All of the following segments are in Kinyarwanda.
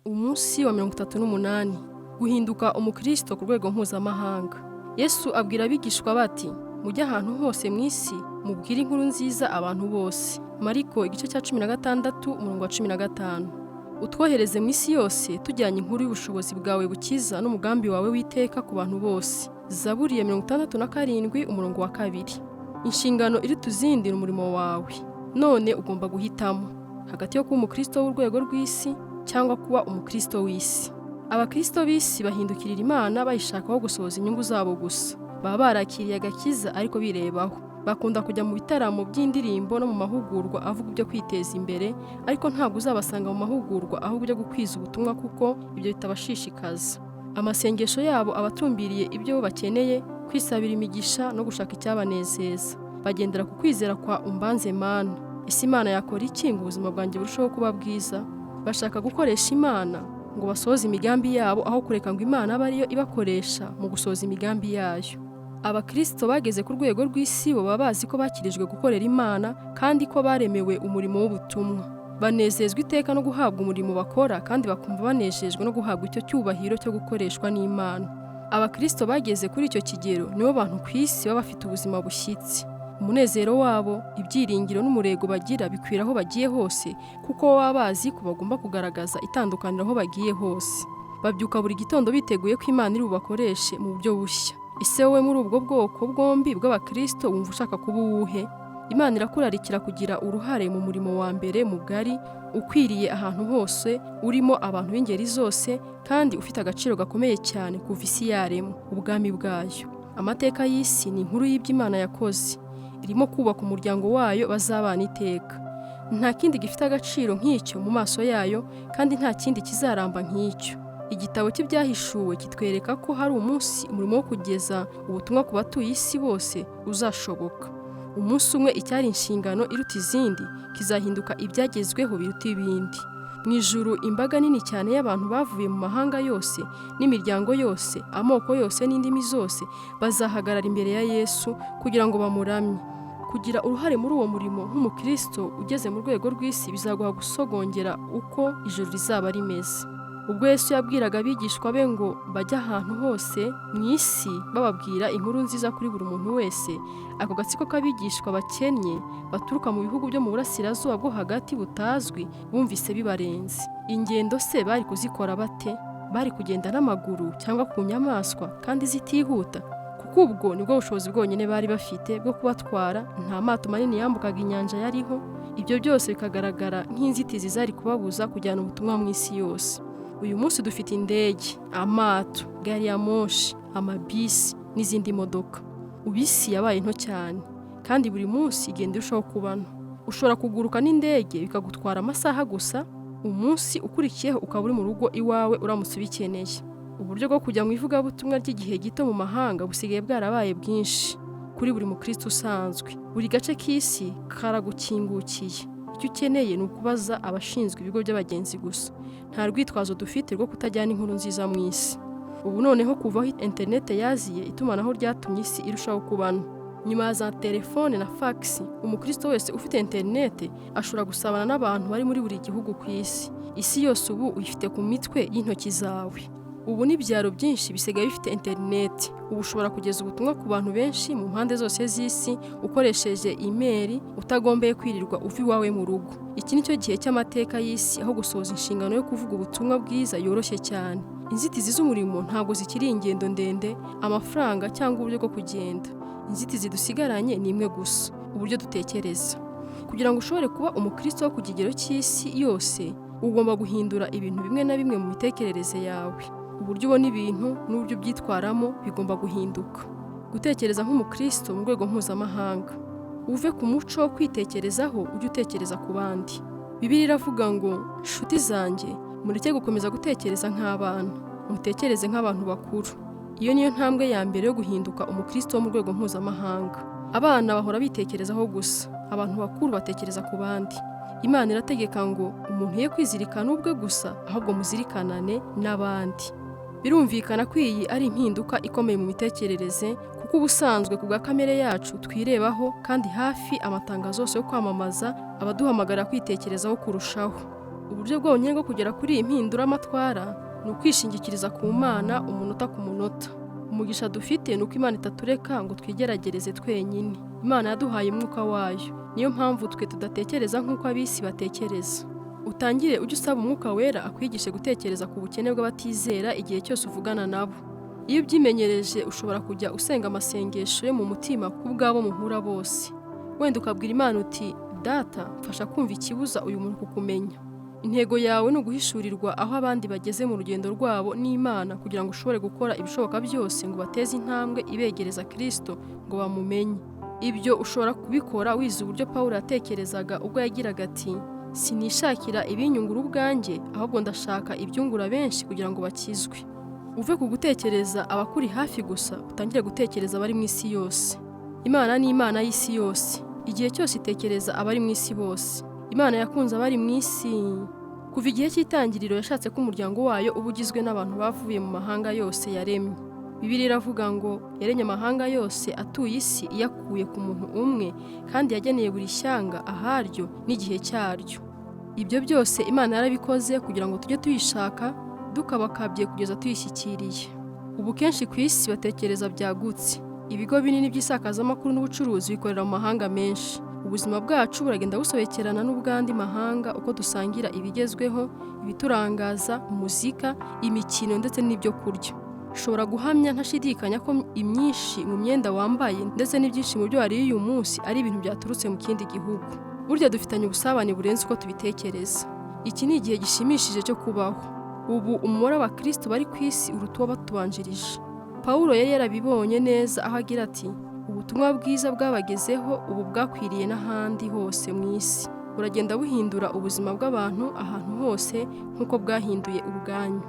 Umunsi wa 38 guhinduka umukristo ku rwego mpuzamahanga. Yesu abwira abigishwa bati mujye ahantu hose mu isi mubwire inkuru nziza abantu bose. Mariko igice cya 16 umurongo wa 15. Utwohereze mu isi yose tujyanye inkuru y'ubushobozi bwawe bukiza n'umugambi wawe witeka ku bantu bose. Zaburi ya 67 umurongo wa 2. Inshingano iri tuzindira umurimo wawe. None ugomba guhitamo hagati yo kuba umukristo w'urwego rw'isi cyangwa kuba umukristo w'isi. Abakristo b'isi bahindukirira Imana bayishakaho gusohoza inyungu zabo gusa. Baba barakiriye agakiza ariko birebaho. Bakunda kujya mu bitaramo by'indirimbo no mu mahugurwa avuga ibyo kwiteza imbere, ariko ntabwo uzabasanga mu mahugurwa ahubwo byo gukwiza ubutumwa kuko ibyo bitabashishikaza. Amasengesho yabo abatumbiriye ibyo bakeneye, kwisabira imigisha no gushaka icyabanezeza. Bagendera ku kwizera kwa umbanze Mana. Ese Imana yakora iki ngo ubuzima bwanjye burusheho kuba bwiza? Bashaka gukoresha Imana ngo basohoze imigambi yabo aho kureka ngo Imana abe ariyo ibakoresha mu gusohoza imigambi yayo. Abakristo bageze ku rwego rw'isi bo baba bazi ko bakirijwe gukorera Imana kandi ko baremewe umurimo w'ubutumwa. Banezezwa iteka no guhabwa umurimo bakora kandi bakumva banejejwe no guhabwa icyo cyubahiro cyo gukoreshwa n'Imana. Abakristo bageze kuri icyo kigero nibo bantu ku isi baba bafite ubuzima bushyitsi. Umunezero wabo, ibyiringiro n'umurego bagira bikwira aho bagiye hose kuko baba bazi ko bagomba kugaragaza itandukaniro aho bagiye hose. Babyuka buri gitondo biteguye ko Imana iri bubakoreshe mu buryo bushya. Ese wowe muri ubwo bwoko bwombi bw'abakristo wumva ushaka kuba uwuhe? Imana irakurarikira kugira uruhare mu murimo wa mbere mugari, ukwiriye ahantu hose, urimo abantu b'ingeri zose kandi ufite agaciro gakomeye cyane kuva isi yaremwa, ubwami bwayo. Amateka y'isi ni inkuru y'Imana yakoze. Irimo kubaka umuryango wayo bazabana iteka. Nta kindi gifite agaciro nk'icyo mu maso yayo kandi nta kindi kizaramba nk'icyo. Igitabo cy'ibyahishuwe kitwereka ko hari umunsi umurimo wo kugeza ubutumwa ku batuye isi bose uzashoboka. Umunsi umwe icyari inshingano iruta izindi kizahinduka ibyagezweho biruta ibindi. Mu ijuru imbaga nini cyane y'abantu bavuye mu mahanga yose n'imiryango yose, amoko yose n'indimi zose bazahagarara imbere ya Yesu kugira ngo bamuramye. Kugira uruhare muri uwo murimo nk'umukristo ugeze mu rwego rw'isi bizaguha gusogongera uko ijuru rizaba rimeze. Ubwo Yesu yabwiraga abigishwa be ngo bajye ahantu hose mu isi bababwira inkuru nziza kuri buri muntu wese, ako gatsiko k'abigishwa bakennye baturuka mu bihugu byo mu burasirazuba bwo hagati butazwi bumvise bibarenze. Ingendo se bari kuzikora bate? Bari kugenda n'amaguru cyangwa ku nyamaswa kandi zitihuta? Kuko ubwo nibwo bushobozi bwonyine bari bafite bwo kubatwara, nta mato manini yambukaga inyanja yariho. Ibyo byose bikagaragara nk'inzitizi zari kubabuza kujyana ubutumwa mu isi yose. Uyu munsi dufite indege, amato, gari ya moshi, amabisi n'izindi modoka. Ubisi yabaye nto cyane kandi buri munsi igenda irushaho kuba nto. Ushobora kuguruka n'indege bikagutwara amasaha gusa, umunsi ukurikiyeho ukaba uri mu rugo iwawe uramutse ubikeneye. Uburyo bwo kujya mu ivugabutumwa ry'igihe gito mu mahanga busigaye bwarabaye bwinshi kuri buri mukristo usanzwe. Buri gace k'isi karagukingukiye. Icyo ukeneye ni ukubaza abashinzwe ibigo by'abagenzi gusa. Nta rwitwazo dufite rwo kutajyana inkuru nziza mu isi. Ubu noneho kuvaho internet yaziye, itumanaho ryatumye isi irushaho kuba nto. Nyuma ya za telefone na fax, umukristo wese ufite internet ashobora gusabana n'abantu bari muri buri gihugu ku isi. Isi yose ubu uyifite ku mitwe y'intoki zawe. Ubu n'ibyaro byinshi bisigaye bifite internet. Ubu ushobora kugeza ubutumwa ku bantu benshi mu mpande zose z'isi ukoresheje email utagombeye kwirirwa uva iwawe mu rugo. Iki nicyo gihe cy'amateka y'isi aho gusohoza inshingano yo kuvuga ubutumwa bwiza yoroshye cyane. Inzitizi z'umurimo ntabwo zikiri ingendo ndende, amafaranga cyangwa uburyo bwo kugenda. Inzitizi dusigaranye ni imwe gusa, uburyo dutekereza. Kugira ngo ushobore kuba umukristo wo ku kigero cy'isi yose, ugomba guhindura ibintu bimwe na bimwe mu mitekerereze yawe. Uburyo ubona ibintu n'uburyo ubyitwaramo bigomba guhinduka. Gutekereza nk'umukristo mu rwego mpuzamahanga. Uve ku muco wo kwitekerezaho ujye utekereza ku bandi. Bibiliya iravuga ngo nshuti zanjye mureke gukomeza gutekereza nk'abana, mutekereze nk'abantu bakuru. Iyo niyo ntambwe ya mbere yo guhinduka umukristo wo mu rwego mpuzamahanga. Abana bahora bitekerezaho gusa, abantu bakuru batekereza ku bandi. Imana irategeka ngo umuntu ye kwizirikana ubwe gusa, ahubwo muzirikanane n'abandi. Birumvikana ko iyi ari impinduka ikomeye mu mitekerereze kuko ubusanzwe ku bwa kamere yacu twirebaho kandi hafi amatangazo yose yo kwamamaza abaduhamagara kwitekerezaho kurushaho. Uburyo bwonyine bwo kugera kuri iyi mpinduramatwara ni ukwishingikiriza ku Mana umunota ku munota. Umugisha dufite ni uko Imana itatureka ngo twigeragereze twenyine. Imana yaduhaye umwuka wayo, niyo mpamvu twe tudatekereza nk'uko ab'isi batekereza. Utangire ujye usaba umwuka wera akwigishe gutekereza ku bukene bw'abatizera igihe cyose uvugana nabo. Iyo ubyimenyereje ushobora kujya usenga amasengesho yo mu mutima ku bw'abo muhura bose. Wenda ukabwira Imana uti, Data, mfasha kumva ikibuza uyu muntu kukumenya. Intego yawe ni uguhishurirwa aho abandi bageze mu rugendo rwabo n'Imana kugira ngo ushobore gukora ibishoboka byose ngo bateze intambwe ibegereza Kristo ngo bamumenye. Ibyo ushobora kubikora wize uburyo Pawulo yatekerezaga ubwo yagiraga ati, sinishakira ibinyungura ubwanjye, ahubwo ndashaka ibyungura benshi kugira ngo bakizwe. Uve ku gutekereza abakuri hafi gusa, utangire gutekereza abari mu isi yose. Imana ni Imana y'isi yose. Igihe cyose itekereza abari mu isi bose. Imana yakunze abari mu isi. Kuva igihe cy'itangiriro yashatse ko umuryango wayo uba ugizwe n'abantu bavuye mu mahanga yose yaremye. Bibiliya iravuga ngo yaremye amahanga yose atuye isi iyakuye ku muntu umwe, kandi yageneye buri shyanga aharyo n'igihe cyaryo. Ibyo byose Imana yarabikoze kugira ngo tujye tuyishaka dukabakabye kugeza tuyishyikiriye. Ubu kenshi ku isi batekereza byagutse. Ibigo binini by'isakazamakuru n'ubucuruzi bikorera mu mahanga menshi. Ubuzima bwacu buragenda busobekerana n'ubw'andi mahanga uko dusangira ibigezweho, ibiturangaza, umuzika, imikino ndetse n'ibyo kurya. Ushobora guhamya ntashidikanya ko imyinshi mu myenda wambaye ndetse n'ibyinshi mu byo wariye uyu munsi ari ibintu byaturutse mu kindi gihugu. Burya dufitanye ubusabane burenze uko tubitekereza. Iki ni igihe gishimishije cyo kubaho. Ubu umubare w'abakristo bari ku isi uruta uwabatubanjirije. Pawulo yari yarabibonye neza aho agira ati, ubutumwa bwiza bwabagezeho ubu bwakwiriye n'ahandi hose mu isi. Buragenda buhindura ubuzima bw'abantu ahantu hose nk'uko bwahinduye ubwanyu.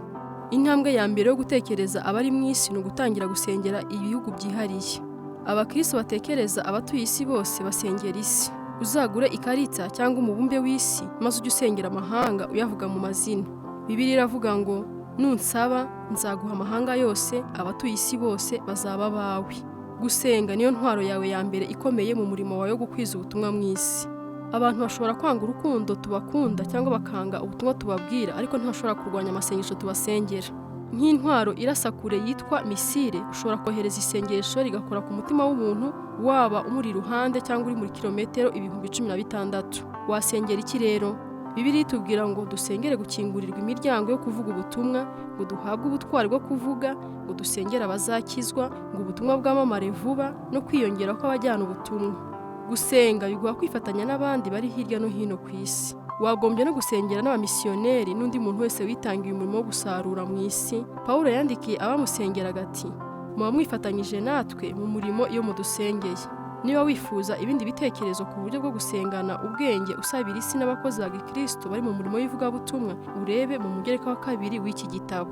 Intambwe ya mbere yo gutekereza abari mu isi ni ugutangira gusengera ibihugu byihariye. Abakristo batekereza abatuye isi bose basengera isi. Uzagure ikarita cyangwa umubumbe w'isi maze ujye usengera amahanga uyavuga mu mazina. Bibiliya iravuga ngo, nunsaba nzaguha amahanga yose, abatuye isi bose bazaba bawe. Gusenga niyo ntwaro yawe ya mbere ikomeye mu murimo wawe wo gukwiza ubutumwa mu isi. Abantu bashobora kwanga urukundo tubakunda cyangwa bakanga ubutumwa tubabwira, ariko ntibashobora kurwanya amasengesho tubasengera. Nk'intwaro irasa kure yitwa misile, ushobora kohereza isengesho rigakora ku mutima w'umuntu, waba umuri iruhande cyangwa uri muri kilometero 16,000. Wasengera iki rero? Bibiliya itubwira ngo dusengere gukingurirwa imiryango yo kuvuga ubutumwa, ngo duhabwe ubutwari bwo kuvuga, ngo dusengere abazakizwa, ngo ubutumwa bwamamare vuba no kwiyongera kw'abajyana ubutumwa. Gusenga biguha kwifatanya n'abandi bari hirya no hino ku isi. Wagombye no gusengera n'abamisiyoneri n'undi muntu wese witangiye umurimo wo gusarura mu isi. Pawulo yandikiye abamusengeraga ati, muba mwifatanyije natwe mu murimo iyo mudusengeye. Niba wifuza ibindi bitekerezo ku buryo bwo gusengana ubwenge usabira isi n'abakozi ba Gikristo bari mu murimo w'ivugabutumwa, urebe mu mugereka wa 2 w'iki gitabo.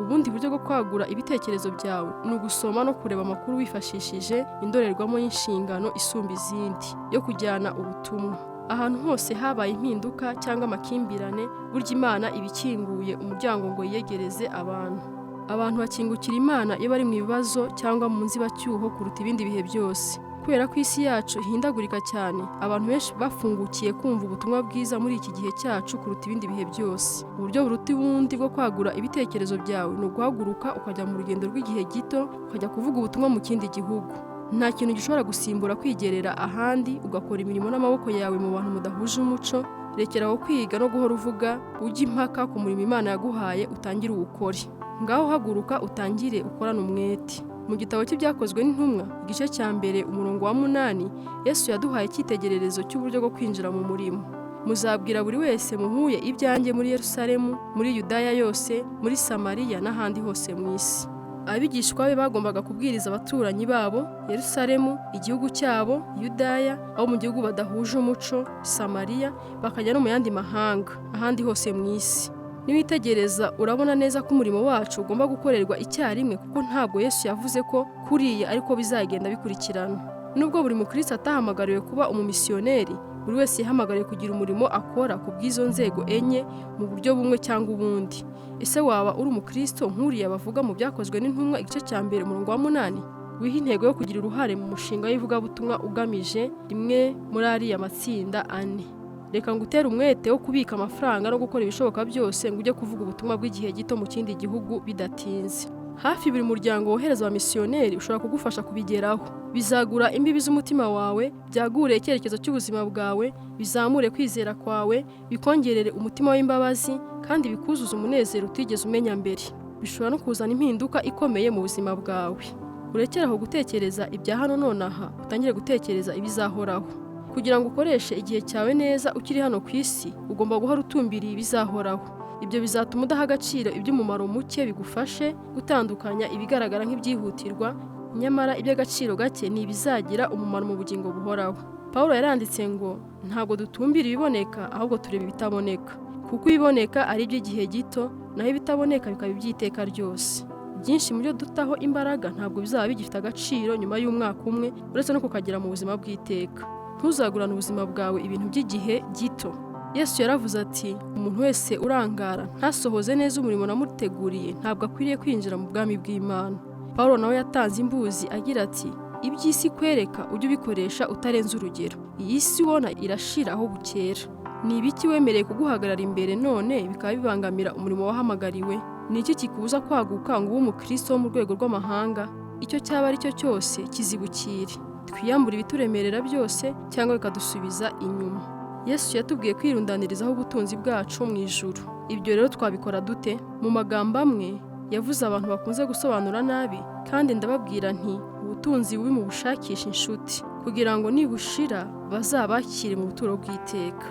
Ubundi buryo bwo kwagura ibitekerezo byawe ni ugusoma no kureba amakuru wifashishije indorerwamo y'inshingano isumba izindi yo kujyana ubutumwa. Ahantu hose habaye impinduka cyangwa amakimbirane, burya Imana ibikinguye umuryango ngo yiyegereze abantu. Abantu bakingukira Imana iyo bari mu bibazo cyangwa mu nzibacyuho kuruta ibindi bihe byose. Kubera ko isi yacu ihindagurika cyane, abantu benshi bafungukiye kumva ubutumwa bwiza muri iki gihe cyacu kuruta ibindi bihe byose. Uburyo buruta ubundi bwo kwagura ibitekerezo byawe ni uguhaguruka ukajya mu rugendo rw'igihe gito, ukajya kuvuga ubutumwa mu kindi gihugu. Nta kintu gishobora gusimbura kwigerera ahandi ugakora imirimo n'amaboko yawe mu bantu mudahuje umuco. Rekeraho kwiga no guhora uvuga, ujye impaka ku murimo Imana yaguhaye utangire uwukore. Ngaho haguruka utangire ukorane umwete. Mu gitabo cy'ibyakozwe n'intumwa, igice cya mbere umurongo wa 8, Yesu yaduhaye icyitegererezo cy'uburyo bwo kwinjira mu murimo. Muzabwira buri wese muhuye ibyanjye muri Yerusalemu, muri Yudaya yose, muri Samariya n'ahandi hose mu isi. Abigishwa be bagombaga kubwiriza abaturanyi babo, Yerusalemu, igihugu cyabo, Yudaya, abo mu gihugu badahuje umuco, Samariya, bakajya no mu yandi mahanga, ahandi hose mu isi. Niwitegereza urabona neza ko umurimo wacu ugomba gukorerwa icyarimwe, kuko ntabwo Yesu yavuze ko kuriya ariko bizagenda bikurikirana. Nubwo buri mukristo atahamagariwe kuba umumisiyoneri, buri wese yahamagariwe kugira umurimo akora ku bw'izo nzego enye mu buryo bumwe cyangwa ubundi. Ese waba uri umukristo nk'uriya bavuga mu byakozwe n'intumwa igice cya mbere umurongo wa 8? Wiha intego yo kugira uruhare mu mushinga w'ivugabutumwa ugamije rimwe muri ariya matsinda 4. reka ngutere umwete wo kubika amafaranga no gukora ibishoboka byose ngo ujye kuvuga ubutumwa bw'igihe gito mu kindi gihugu bidatinze. Hafi buri muryango wohereza abamisiyoneri ushobora kugufasha kubigeraho. Bizagura imbibi z'umutima wawe, byagure icyerekezo cy'ubuzima bwawe, bizamure kwizera kwawe, bikongerere umutima w'imbabazi kandi bikuzuza umunezero utigeze umenya mbere. Bishobora no kuzana impinduka ikomeye mu buzima bwawe. Urekeraho gutekereza ibya hano nonaha, utangire gutekereza ibizahoraho. Kugira ngo ukoreshe igihe cyawe neza ukiri hano ku isi, ugomba guhora utumbiriye ibizahoraho. Ibyo bizatuma udaha agaciro iby'umumaro muke bigufashe gutandukanya ibigaragara nk'ibyihutirwa, nyamara iby'agaciro gake ni ibizagira umumaro mu bugingo buhoraho. Pawulo yaranditse ngo ntabwo dutumbira ibiboneka ahubwo tureba ibitaboneka, kuko ibiboneka ari iby'igihe gito naho ibitaboneka bikaba iby'iteka ryose. Byinshi mu byo dutaho imbaraga ntabwo bizaba bigifite agaciro nyuma y'umwaka umwe, uretse no kukagera mu buzima bw'iteka. Ntuzagurane ubuzima bwawe ibintu by'igihe gito. Yesu yaravuze ati, umuntu wese urangara ntasohoze neza umurimo namuteguriye ntabwo akwiriye kwinjira mu bwami bw'Imana. Pawulo nawe yatanze imbuzi agira ati, iby'isi kwereka ujye ubikoresha utarenze urugero. Iyi si ubona irashira aho bukera. Ni ibiki wemereye kuguhagarara imbere none bikaba bibangamira umurimo wahamagariwe? Ni iki kikubuza kwaguka ngo ube umukristo wo mu rwego rw'amahanga? Icyo cyaba ari cyo cyose kizibukire. Twiyambure ibituremerera byose cyangwa bikadusubiza inyuma. Yesu yatubwiye kwirundanirizaho ubutunzi bwacu mu ijuru. Ibyo rero twabikora dute? Mu magambo amwe yavuze abantu bakunze gusobanura nabi, kandi ndababwira nti ubutunzi bubi mu bushakisha inshuti, kugira ngo nibushira bazabakire mu buturo bw'iteka.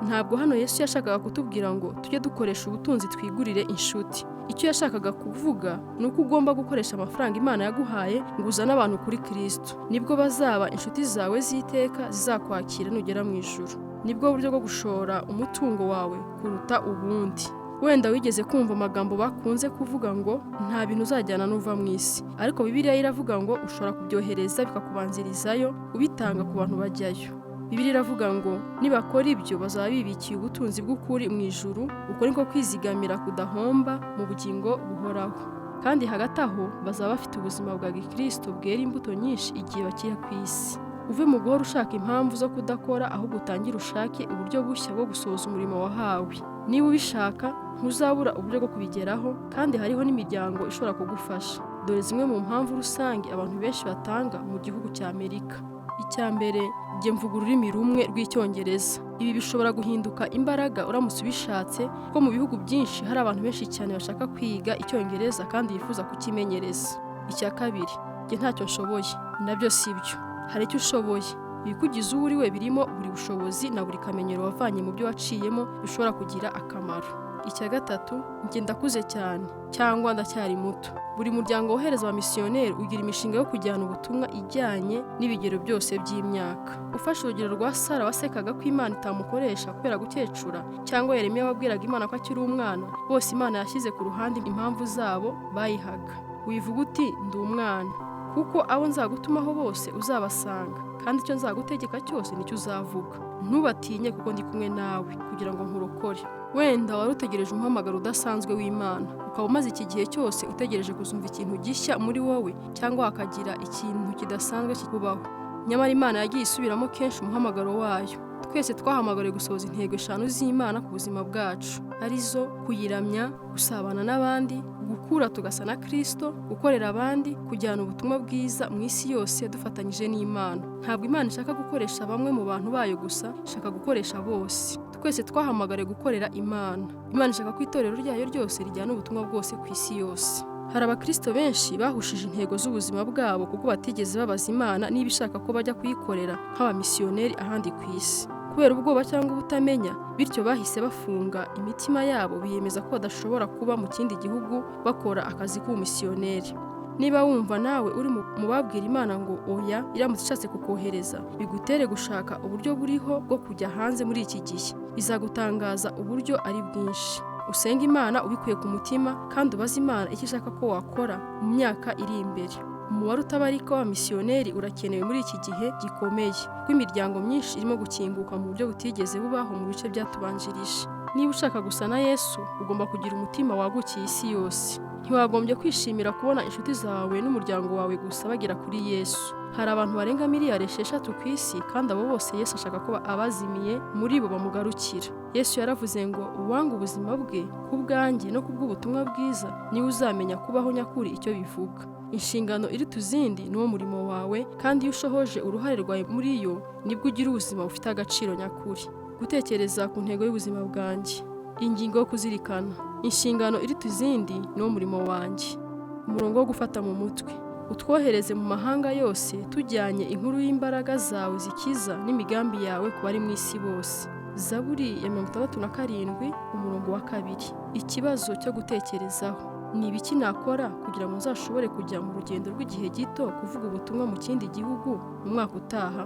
Ntabwo hano Yesu yashakaga kutubwira ngo tujye dukoresha ubutunzi twigurire inshuti. Icyo yashakaga kuvuga ni uko ugomba gukoresha amafaranga Imana yaguhaye ngo uzane abantu kuri Kristo. Nibwo bazaba inshuti zawe z'iteka zizakwakira nugera mu ijuru. Nibwo buryo bwo gushora umutungo wawe kuruta ubundi. Wenda wigeze kumva amagambo bakunze kuvuga ngo nta bintu uzajyana nuva mu isi, ariko Bibiliya iravuga ngo ushobora kubyohereza bikakubanzirizayo ubitanga ku bantu bajyayo. Bibiliya iravuga ngo nibakora ibyo bazaba bibikiye ubutunzi bw'ukuri mu ijuru, uko niko kwizigamira kudahomba mu bugingo buhoraho. Kandi hagati aho bazaba bafite ubuzima bwa Gikristo bwera imbuto nyinshi igihe bakiri ku isi. Uve mu guhora ushaka impamvu zo kudakora, ahubwo utangire ushake uburyo bushya bwo gusohoza umurimo wahawe. Niba ubishaka ntuzabura uburyo bwo kubigeraho, kandi hariho n'imiryango ishobora kugufasha. Dore zimwe mu mpamvu rusange abantu benshi batanga mu gihugu cya Amerika. Icya mbere, jye mvuga ururimi rumwe rw'Icyongereza. Ibi bishobora guhinduka imbaraga uramutse ubishatse, ko mu bihugu byinshi hari abantu benshi cyane bashaka kwiga Icyongereza kandi bifuza kukimenyereza. Icya kabiri, jye ntacyo nshoboye. Nabyo si byo. Hari icyo ushoboye. Ibikugize uwo uri we birimo buri bushobozi na buri kamenyero wavanye mu byo waciyemo bishobora kugira akamaro. Icya gatatu, njye ndakuze cyane cyangwa ndacyari muto. Buri muryango wohereza abamisiyoneri ugira imishinga yo kujyana ubutumwa ijyanye n'ibigero byose by'imyaka. Ufashe urugero rwa Sara wasekaga ko Imana itamukoresha kubera gukecura, cyangwa Yeremiya wabwiraga Imana ko akiri umwana, bose Imana yashyize ku ruhande impamvu zabo bayihaga. Wivuga uti ndi umwana, kuko abo nzagutumaho bose uzabasanga, kandi icyo nzagutegeka cyose nicyo uzavuga. Ntubatinye kuko ndi kumwe nawe kugira ngo nkurokore. Wenda wari utegereje umuhamagaro udasanzwe w'Imana, ukaba umaze iki gihe cyose utegereje kuzumva ikintu gishya muri wowe, cyangwa hakagira ikintu kidasanzwe kikubaho. Nyamara Imana yagiye isubiramo kenshi umuhamagaro wayo. Twese twahamagariwe gusohoza intego 5 z'Imana ku buzima bwacu, arizo kuyiramya, gusabana n'abandi, gukura tugasa na Kristo, gukorera abandi, kujyana ubutumwa bwiza mu isi yose dufatanyije n'Imana. Ntabwo Imana ishaka gukoresha bamwe mu bantu bayo gusa, ishaka gukoresha bose. Twese twahamagariwe gukorera Imana. Imana ishaka ko itorero ryayo ryose rijyana ubutumwa bwose ku isi yose. Hari abakristo benshi bahushije intego z'ubuzima bwabo kuko batigeze babaza Imana niba ishaka ko bajya kuyikorera nk'abamisiyoneri ahandi ku isi. Kubera ubwoba cyangwa ubutamenya, bityo bahise bafunga imitima yabo, biyemeza ko badashobora kuba mu kindi gihugu bakora akazi k'ubumisiyoneri. Niba wumva nawe uri mu babwira Imana ngo oya iramutse ishatse kukohereza, bigutere gushaka uburyo buriho bwo kujya hanze muri iki gihe. Bizagutangaza uburyo ari bwinshi. Usenga Imana ubikuye ku mutima, kandi ubaza Imana icyo ishaka ko wakora mu myaka iri imbere. Umubare utabarika w'abamisiyoneri urakenewe muri iki gihe gikomeye, kuko imiryango myinshi irimo gukinguka mu buryo butigeze bubaho mu bice byatubanjirije. Niba ushaka gusa na Yesu, ugomba kugira umutima wagukiye isi yose. Ntiwagombye kwishimira kubona inshuti zawe n'umuryango wawe gusa bagera kuri Yesu. Hari abantu barenga miliyari 6 ku isi, kandi abo bose Yesu ashaka ko abazimiye muri bo bamugarukira. Yesu yaravuze ngo uwanga ubuzima bwe ku bwanjye no kubw'ubutumwa bwiza niwe uzamenya kubaho nyakuri icyo bivuga. Inshingano iri tuzindi niwo murimo wawe, kandi iyo ushohoje uruhare rwawe muri yo nibwo ugira ubuzima bufite agaciro nyakuri. Gutekereza ku ntego y'ubuzima bwanjye. Ingingo yo kuzirikana. Inshingano iri tuzindi niwo murimo wanjye. Umurongo wo gufata mu mutwe. Utwohereze mu mahanga yose tujyanye inkuru y'imbaraga zawe zikiza n'imigambi yawe ku bari mu isi bose. Zaburi ya 67 umurongo wa 2. Ikibazo cyo gutekerezaho. Ni ibiki nakora kugira ngo nzashobore kujya mu rugendo rw'igihe gito kuvuga ubutumwa mu kindi gihugu mu mwaka utaha?